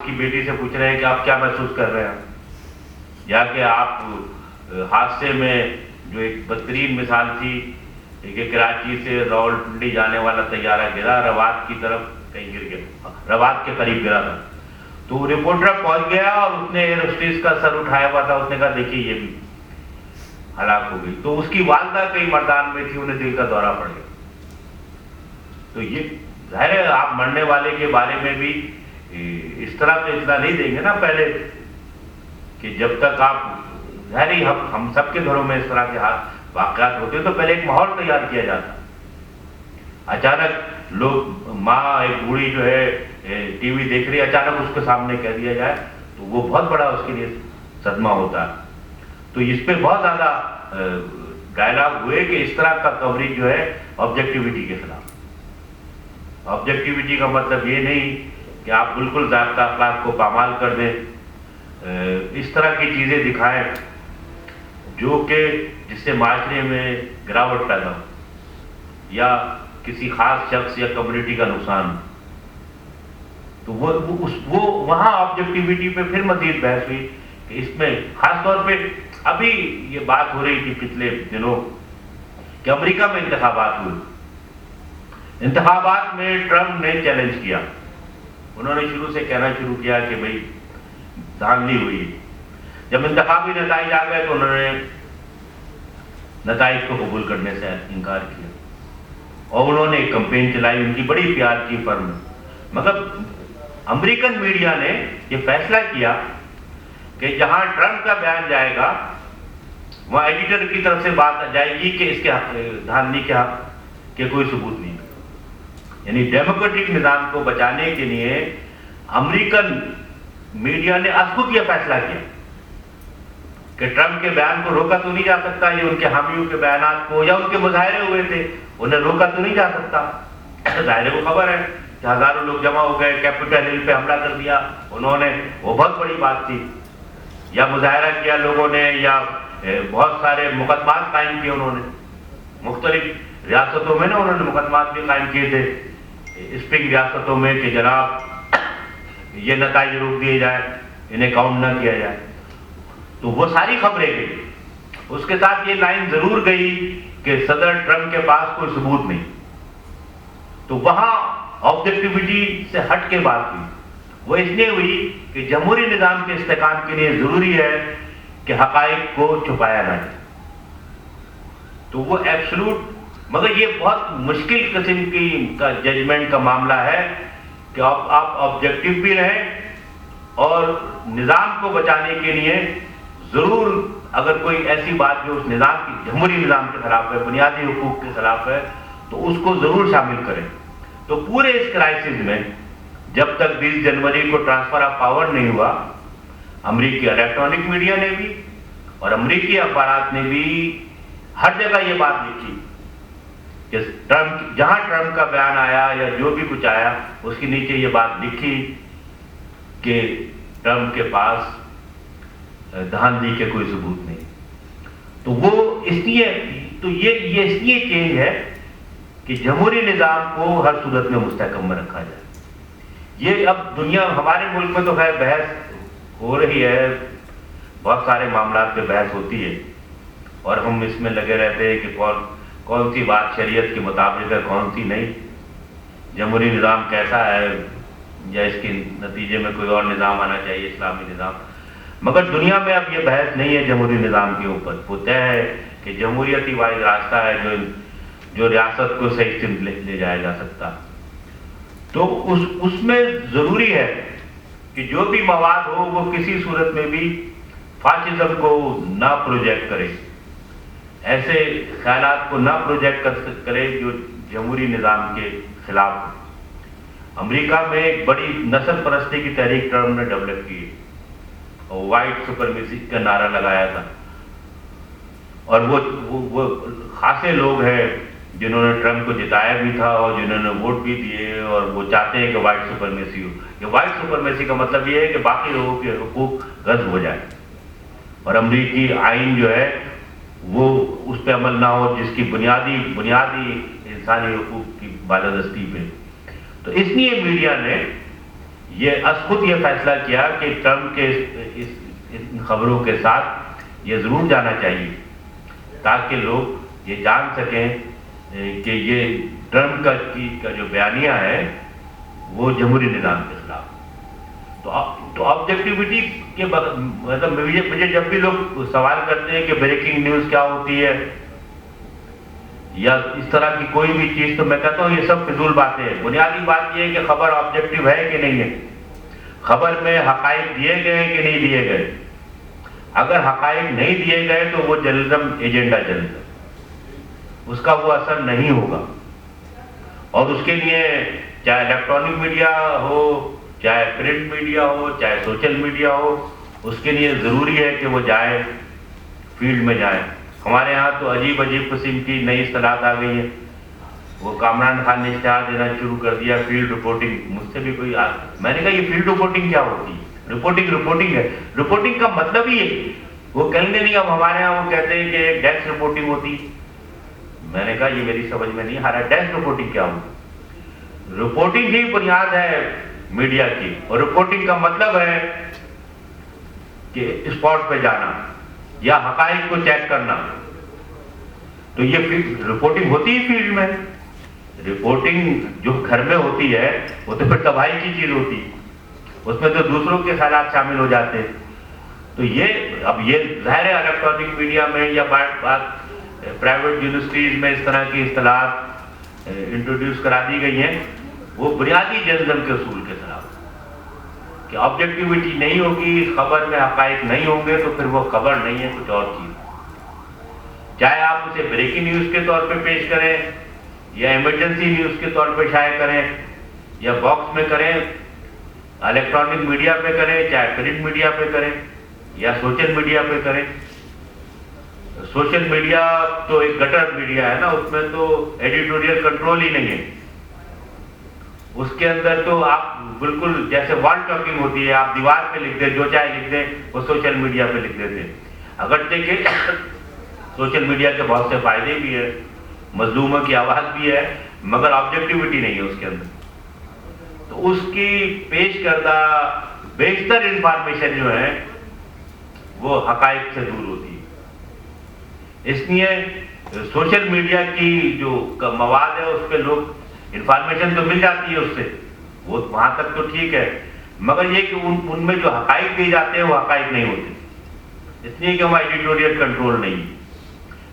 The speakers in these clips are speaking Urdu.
کی بیٹی سے پوچھ رہے ہیں کہ آپ کیا محسوس کر رہے ہیں، یا کہ آپ حادثے میں جو ایک بدترین مثال تھی کہ کراچی سے راولپنڈی جانے والا طیارہ گرا، روات کی طرف کہیں گر گیا، روات کے قریب گرا تھا، تو رپورٹر پہنچ گیا اور اس نے ایئر ہوسٹس کا سر اٹھایا ہوا تھا، اس نے کہا دیکھیے یہ بھی ہلاک ہو گئی، تو اس کی والدہ کئی مردان میں تھی، انہیں دل کا دورہ پڑ گیا۔ تو یہ ظاہر ہے آپ مرنے والے کے بارے میں بھی اس طرح تو اطلاع نہیں دیں گے نا پہلے، کہ جب تک آپ ظاہر ہی ہم سب کے گھروں میں اس طرح کے واقعات ہوتے ہیں تو پہلے ایک ماحول تیار کیا جاتا۔ اچانک لوگ، ماں ایک بوڑھی جو ہے ٹی وی دیکھ رہی ہے، اچانک اس کے سامنے کہہ دیا جائے تو وہ بہت بڑا اس کے لیے صدمہ ہوتا ہے۔ تو اس پہ بہت زیادہ ڈائلاگ ہوئے کہ اس طرح کا کوریج جو ہے آبجیکٹیوٹی کے خلاف۔ آبجیکٹیوٹی کا مطلب یہ نہیں کہ آپ بالکل ضابطہ اخلاق کو پامال کر دیں، اس طرح کی چیزیں دکھائیں جو کہ جس سے معاشرے میں گراوٹ پیدا ہو یا کسی خاص شخص یا کمیونٹی کا نقصان ہو۔ تو وہ وہاں آبجیکٹیوٹی پہ پھر مزید بحث ہوئی کہ اس میں خاص طور پہ ابھی یہ بات ہو رہی تھی پچھلے دنوں کہ امریکہ میں انتخابات ہوئے، انتخابات میں ٹرمپ نے چیلنج کیا، انہوں نے شروع سے کہنا شروع کیا کہ بھئی دھاندلی ہوئی۔ جب انتخابی نتائج آ گئے تو انہوں نے نتائج کو قبول کرنے سے انکار کیا اور انہوں نے ایک کمپین چلائی، ان کی بڑی پیار کی فرم ہے۔ مگر امریکن میڈیا نے یہ فیصلہ کیا کہ جہاں ٹرمپ کا بیان جائے گا وہاں ایڈیٹر کی طرف سے بات جائے گی کہ اس کے دھاندلی کے حق کے کوئی ثبوت نہیں۔ یعنی ڈیموکریٹک نظام کو بچانے کے لیے امریکن میڈیا نے از خود یہ فیصلہ کیا کہ ٹرمپ کے بیان کو روکا تو نہیں جا سکتا، یہ ان کے حامیوں کے بیانات کو یا ان کے مظاہرے ہوئے تھے انہیں روکا تو نہیں جا سکتا۔ ظاہر کو خبر ہے کہ ہزاروں لوگ جمع ہو گئے، کیپٹل ہل پہ حملہ کر دیا انہوں نے، وہ بہت بڑی بات تھی، یا مظاہرہ کیا لوگوں نے، یا بہت سارے مقدمات قائم کیے انہوں نے، مختلف ریاستوں میں نا انہوں نے مقدمات بھی قائم کیے تھے اسپرنگ ریاستوں میں کہ جناب یہ نتائج روک دیے جائے، انہیں کاؤنٹ نہ کیا جائے۔ تو وہ ساری خبریں گئی، اس کے ساتھ یہ لائن ضرور گئی کہ صدر ٹرمپ کے پاس کوئی ثبوت نہیں۔ تو وہاں آبجیکٹیوٹی سے ہٹ کے بات ہوئی، وہ اس لیے ہوئی کہ جمہوری نظام کے استحکام کے لیے ضروری ہے کہ حقائق کو چھپایا نہ جائے۔ تو وہ ایبسلوٹ، مگر یہ بہت مشکل قسم کی کا ججمنٹ کا معاملہ ہے کہ آپ آبجیکٹو بھی رہیں اور نظام کو بچانے کے لیے ضرور اگر کوئی ایسی بات جو اس نظام کی جمہوری نظام کے خلاف ہے، بنیادی حقوق کے خلاف ہے، تو اس کو ضرور شامل کریں۔ تو پورے اس کرائسس میں جب تک 20 جنوری کو ٹرانسفر آف پاور نہیں ہوا، امریکی الیکٹرانک میڈیا نے بھی اور امریکی اخبارات نے بھی ہر جگہ یہ بات لکھی کہ جہاں ٹرمپ کا بیان آیا یا جو بھی کچھ آیا اس کے نیچے یہ بات لکھی کہ ٹرمپ کے پاس دھاندلی کے کوئی ثبوت نہیں۔ تو وہ اس لیے، تو یہ اس لیے چینج ہے کہ جمہوری نظام کو ہر صورت میں مستحکم میں رکھا جائے۔ یہ اب دنیا، ہمارے ملک میں تو خیر بحث ہو رہی ہے، بہت سارے معاملات پہ بحث ہوتی ہے اور ہم اس میں لگے رہتے ہیں کہ کون سی بات شریعت کے مطابق ہے، کون سی نہیں، جمہوری نظام کیسا ہے یا اس کے نتیجے میں کوئی اور نظام آنا چاہیے، اسلامی نظام۔ مگر دنیا میں اب یہ بحث نہیں ہے جمہوری نظام کے اوپر، وہ طے ہے کہ جمہوریت ہی واحد راستہ ہے جو ریاست کو صحیح سمت لے جایا جا سکتا۔ تو اس میں ضروری ہے کہ جو بھی مواد ہو وہ کسی صورت میں بھی فاشزم کو نہ پروجیکٹ کرے، ایسے خیالات کو نہ پروجیکٹ کرے جو جمہوری نظام کے خلاف ہو۔ امریکہ میں ایک بڑی نسل پرستی کی تحریک ٹرمپ نے ڈیولپ کی اور وائٹ سپرمیسی کا نعرہ لگایا تھا، اور وہ خاصے لوگ ہیں جنہوں نے ٹرمپ کو جتایا بھی تھا اور جنہوں نے ووٹ بھی دیے، اور وہ چاہتے ہیں کہ وائٹ سپرمیسی ہو۔ یہ وائٹ سپرمیسی کا مطلب یہ ہے کہ باقی لوگوں کے حقوق غصب ہو جائے اور امریکی آئین جو ہے وہ اس پہ عمل نہ ہو جس کی بنیادی انسانی حقوق کی بالادستی پہ۔ تو اس لیے میڈیا نے یہ از خود یہ فیصلہ کیا کہ ٹرمپ کے ان خبروں کے ساتھ یہ ضرور جانا چاہیے تاکہ لوگ یہ جان سکیں کہ یہ ٹرمپ کا جو بیانیہ ہے وہ جمہوری نظام کے خلاف. تو آبجیکٹیوٹی کے مطلب مجھے جب بھی لوگ سوال کرتے ہیں کہ بریکنگ نیوز کیا ہوتی ہے یا اس طرح کی کوئی بھی چیز، تو میں کہتا ہوں یہ سب فضول باتیں ہیں. بنیادی بات یہ ہے کہ خبر آبجیکٹیو ہے کہ نہیں ہے، خبر میں حقائق دیے گئے ہیں کہ نہیں دیے گئے. اگر حقائق نہیں دیے گئے تو وہ جرنلزم ایجنڈا جرنلزم، اس کا وہ اثر نہیں ہوگا. اور اس کے لیے چاہے الیکٹرانک میڈیا ہو، چاہے پرنٹ میڈیا ہو، چاہے سوشل میڈیا ہو، اس کے لیے ضروری ہے کہ وہ جائے، فیلڈ میں جائیں. ہمارے ہاں تو عجیب قسم کی نئی اصطلاحات آ گئی ہیں. وہ کامران خان نے اشتہار دینا شروع کر دیا فیلڈ رپورٹنگ. مجھ سے بھی کوئی میں نے کہا یہ فیلڈ رپورٹنگ کیا ہوتی ہے؟ رپورٹنگ ہے. رپورٹنگ کا مطلب ہی ہے. وہ کہیں گے نہیں، اب ہمارے ہاں وہ کہتے ہیں کہ ایک ڈیسک رپورٹنگ ہوتی. میں نے کہا یہ میری سمجھ میں نہیں آ رہا، ڈیسک رپورٹنگ کیا ہوتی؟ رپورٹنگ ہی بنیاد ہے میڈیا کی، اور رپورٹنگ کا مطلب ہے کہ اسپاٹ پہ جانا یا حقائق کو چیک کرنا. تو یہ رپورٹنگ ہوتی ہے فیلڈ میں. رپورٹنگ جو گھر میں ہوتی ہے وہ تو پھر تباہی کی چیز ہوتی ہے، اس میں تو دوسروں کے خیالات شامل ہو جاتے ہیں. تو یہ ظاہر ہے الیکٹرانک میڈیا میں یا پرائیویٹ یونیورسٹیز میں اس طرح کی اصطلاحات انٹروڈیوس کرا دی گئی ہیں، وہ بنیادی جرنلزم کے اصول کے خلاف کہ آبجیکٹیوٹی نہیں ہوگی، خبر میں حقائق نہیں ہوں گے تو پھر وہ خبر نہیں ہے، کچھ اور چیز. چاہے آپ اسے بریکنگ نیوز کے طور پہ پیش کریں یا ایمرجنسی نیوز کے طور پہ شائع کریں یا باکس میں کریں، الیکٹرانک میڈیا پہ کریں، چاہے پرنٹ میڈیا پہ کریں یا سوشل میڈیا پہ کریں. سوشل میڈیا تو ایک گٹر میڈیا ہے نا، اس میں تو ایڈیٹوریل کنٹرول ہی نہیں ہے. اس کے اندر تو آپ بالکل جیسے وال ٹاکنگ ہوتی ہے، آپ دیوار پہ لکھ دیں، جو چاہے لکھ دیں، وہ سوشل میڈیا پہ لکھ دیتے ہیں. اگرچہ کہ سوشل میڈیا کے بہت سے فائدے بھی ہیں، مظلوموں کی آواز بھی ہے، مگر آبجیکٹیوٹی نہیں ہے اس کے اندر. تو اس کی پیش کردہ بیشتر انفارمیشن جو ہے وہ حقائق سے دور ہوتی ہے. اس لیے سوشل میڈیا کی جو مواد ہے اس پہ لوگ انفارمیشن تو مل جاتی ہے اس سے، وہ وہاں تک تو ٹھیک ہے، مگر یہ کہ ان میں جو حقائق دیے جاتے ہیں وہ حقائق نہیں ہوتے. اس لیے کہ وہاں ایڈیٹوریل کنٹرول نہیں.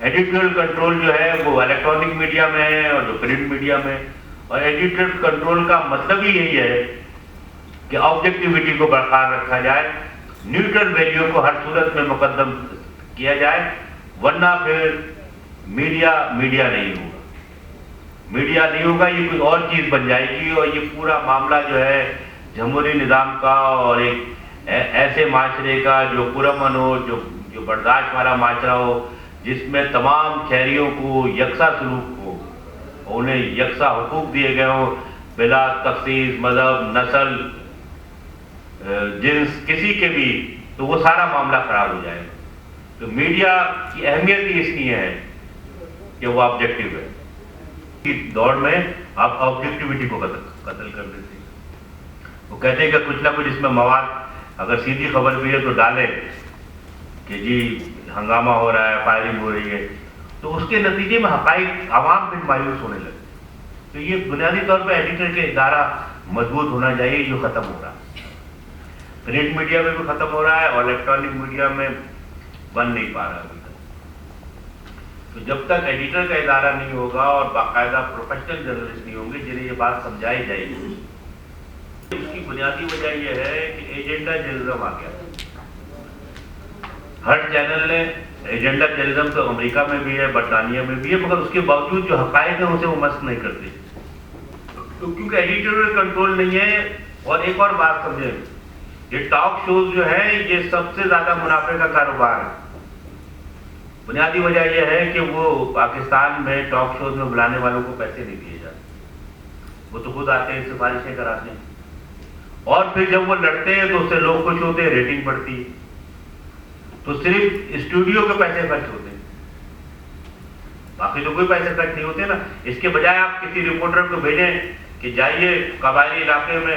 ایڈیٹوریل کنٹرول جو ہے وہ الیکٹرانک میڈیا میں ہے اور جو پرنٹ میڈیا میں. اور ایڈیٹوریل کنٹرول کا مطلب ہی یہی ہے کہ آبجیکٹیوٹی کو برقرار رکھا جائے، نیوٹرل ویلیو کو ہر صورت میں مقدم کیا جائے، ورنہ پھر میڈیا نہیں ہوگا. میڈیا نہیں ہوگا، یہ کوئی اور چیز بن جائے گی. اور یہ پورا معاملہ جو ہے جمہوری نظام کا اور ایک ایسے معاشرے کا جو پرامن ہو، جو برداشت والا معاشرہ ہو، جس میں تمام شہریوں کو یکساں سلوک ہو، انہیں یکساں حقوق دیے گئے ہوں بلا تخصیص مذہب، نسل، جنس، کسی کے بھی، تو وہ سارا معاملہ خراب ہو جائے گا. تو میڈیا کی اہمیت ہی اس لیے ہے کہ وہ آبجیکٹیو ہے. اس دور میں آپ آبجیکٹیوٹی کو قتل کر دیتے ہیں. وہ کہتے ہیں کہ کچھ نہ کچھ اس میں مواد اگر سیدھی خبر بھی ہے تو ڈالے کہ جی ہنگامہ ہو رہا ہے، فائرنگ ہو رہی ہے، تو اس کے نتیجے میں حقائق عوام پھر مایوس ہونے لگے. تو یہ بنیادی طور پہ ایڈیٹر کے ادارہ مضبوط ہونا چاہیے، جو ختم ہو رہا ہے. پرنٹ میڈیا میں بھی ختم ہو رہا ہے اور الیکٹرانک میڈیا میں بن نہیں پا رہا ابھی تک. تو جب تک ایڈیٹر کا ادارہ نہیں ہوگا اور باقاعدہ پروفیشنل جرنلسٹ نہیں ہوں گے جنہیں یہ بات سمجھائی جائے گی. اس کی بنیادی وجہ یہ ہے کہ ایجنڈا جرنلزم آ گیا. ہر چینل نے ایجنڈا جرنلزم تو امریکہ میں بھی ہے، برطانیہ میں بھی ہے، مگر اس کے باوجود جو حقائق ہیں اسے وہ مسخ نہیں کرتے. تو کیونکہ ایڈیٹوریل کنٹرول نہیں ہے. اور ایک اور بات سمجھیں، یہ ٹاک شوز جو ہے یہ سب سے زیادہ منافع کا کاروبار ہے. بنیادی وجہ یہ ہے کہ وہ پاکستان میں ٹاک شوز میں بلانے والوں کو پیسے نہیں دیے جاتے. وہ تو خود آتے ہیں، سفارشیں کراتے ہیں، اور پھر جب وہ لڑتے ہیں تو اس سے لوگ خوش ہوتے ہیں، ریٹنگ بڑھتی ہے. تو صرف اسٹوڈیو کے پیسے خرچ ہوتے ہیں، باقی تو کوئی پیسے خرچ نہیں ہوتے نا. اس کے بجائے آپ کسی رپورٹر کو بھیجیں کہ جائیے قبائلی علاقے میں